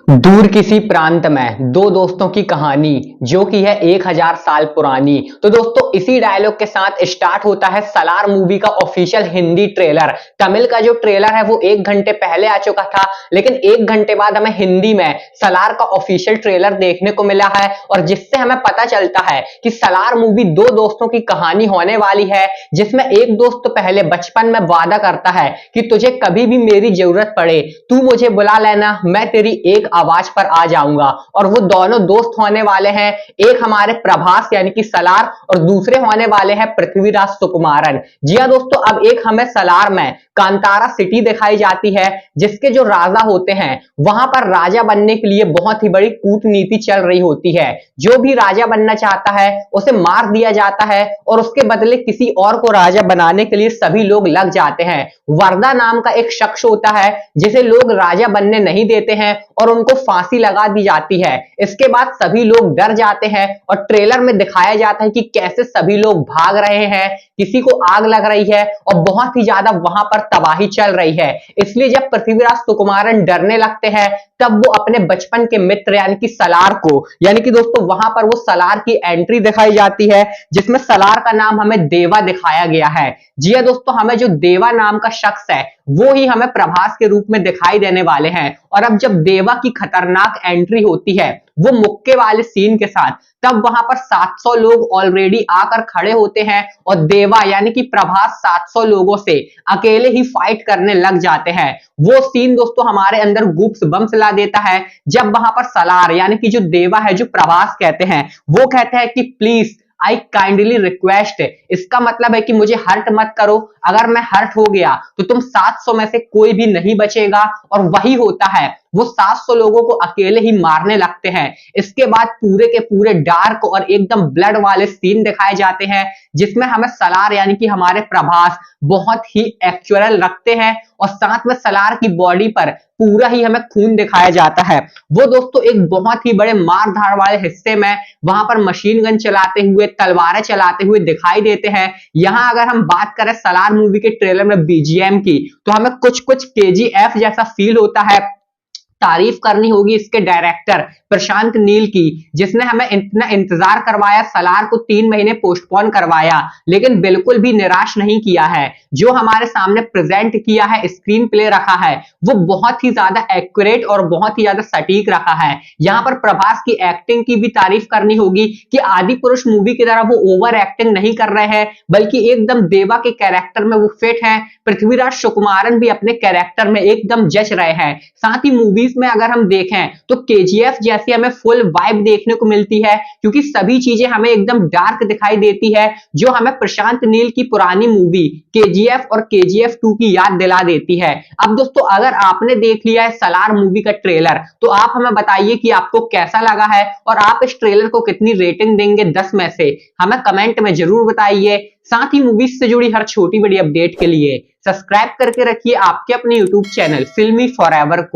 दूर किसी प्रांत में दो दोस्तों की कहानी जो कि है 1000 साल पुरानी। तो दोस्तों इसी डायलॉग के साथ स्टार्ट होता है सलार मूवी का ऑफिशियल हिंदी ट्रेलर। तमिल का जो ट्रेलर है वो 1 घंटे पहले आ चुका था, लेकिन 1 घंटे बाद हमें हिंदी में सलार का ऑफिशियल ट्रेलर देखने को मिला है और जिससे हमें पता चलता है कि सलार मूवी दो दोस्तों की कहानी होने वाली है, जिसमें एक दोस्त पहले बचपन में वादा करता है कि तुझे कभी भी मेरी जरूरत पड़े तू मुझे बुला लेना, मैं तेरी एक आवाज पर आ जाऊंगा। और वो दोनों दोस्त होने वाले हैं, एक हमारे प्रभास यानी कि सलार और दूसरे होने वाले हैं पृथ्वीराज सुकुमारन। जी हाँ दोस्तों, अब एक हमें सलार में कांतारा सिटी दिखाई जाती है, जिसके जो राजा होते हैं वहां पर राजा बनने के लिए बहुत ही बड़ी कूटनीति चल रही होती है। जो भी राजा बनना चाहता है उसे मार दिया जाता है और उसके बदले किसी और को राजा बनाने के लिए सभी लोग लग जाते हैं। वरदा नाम का एक शख्स होता है जिसे लोग राजा बनने नहीं देते हैं और उनको फांसी लगा दी जाती है। इसके बाद सभी लोग डर जाते हैं और ट्रेलर में दिखाया जाता है कि कैसे सभी लोग भाग रहे हैं, किसी को आग लग रही है और बहुत ही ज्यादा वहां पर तबाही चल रही है। इसलिए जब पृथ्वीराज सुकुमारन डरने लगते हैं तब वो अपने बचपन के मित्र यानी कि सलार को, यानी कि दोस्तों वहां पर वो सलार की एंट्री दिखाई जाती है जिसमें सलार का नाम हमें देवा दिखाया गया है। जी हां दोस्तों, हमें जो देवा नाम का शख्स है वो ही हमें प्रभास के रूप में दिखाई देने वाले हैं। और अब जब देवा की खतरनाक एंट्री होती है वो मुक्के वाले सीन के साथ, तब वहां पर 700 लोग ऑलरेडी आकर खड़े होते हैं और देवा यानी कि प्रभास 700 लोगों से अकेले ही फाइट करने लग जाते हैं। वो सीन दोस्तों हमारे अंदर गूप्स बम्स ला देता है जब वहां पर सलार यानी कि जो देवा है, जो प्रभास कहते हैं, वो कहते हैं कि प्लीज आई काइंडली रिक्वेस्ट। इसका मतलब है कि मुझे हर्ट मत करो, अगर मैं हर्ट हो गया तो तुम 700 में से कोई भी नहीं बचेगा। और वही होता है, वो 700 लोगों को अकेले ही मारने लगते हैं। इसके बाद पूरे के पूरे डार्क और एकदम ब्लड वाले सीन दिखाए जाते हैं जिसमें हमें सलार यानी कि हमारे प्रभास बहुत ही एक्चुअल रखते हैं और साथ में सलार की बॉडी पर पूरा ही हमें खून दिखाया जाता है। वो दोस्तों एक बहुत ही बड़े मार धाड़ वाले हिस्से में वहां पर मशीन गन चलाते हुए, तलवारें चलाते हुए दिखाई देते हैं। यहां अगर हम बात करें सलार मूवी के ट्रेलर में बीजीएम की, तो हमें कुछ कुछ केजीएफ जैसा फील होता है। तारीफ करनी होगी इसके डायरेक्टर प्रशांत नील की, जिसने हमें इतना इंतजार करवाया, सलार को 3 महीने पोस्टपोन करवाया, लेकिन बिल्कुल भी निराश नहीं किया है। जो हमारे सामने प्रेजेंट किया है, स्क्रीन प्ले रखा है, वो बहुत ही ज्यादा एक्यूरेट और बहुत ही ज्यादा सटीक रखा है। यहाँ पर प्रभास की एक्टिंग की भी तारीफ करनी होगी कि आदि पुरुष मूवी की तरह वो ओवर एक्टिंग नहीं कर रहे हैं, बल्कि एकदम देवा के कैरेक्टर में वो फिट है। पृथ्वीराज सुकुमारन भी अपने कैरेक्टर में एकदम जच रहे हैं। साथ ही मूवी में अगर हम देखें तो केजीएफ जैसी हमें फुल वाइब देखने को मिलती है, क्योंकि सभी चीजें हमें एकदम डार्क दिखाई देती है, जो हमें प्रशांत नील की पुरानी मूवी केजीएफ और केजीएफ 2 की याद दिला देती है। अब दोस्तों अगर आपने देख लिया है सलार मूवी का ट्रेलर, तो आप हमें बताइए कि आपको कैसा लगा है और आप इस ट्रेलर को कितनी रेटिंग देंगे 10 में से, हमें कमेंट में जरूर बताइए। साथ ही मूवीज से जुड़ी हर छोटी बड़ी अपडेट के लिए सब्सक्राइब करके रखिए आपके अपने यूट्यूब चैनल फिल्मी फॉरएवर को।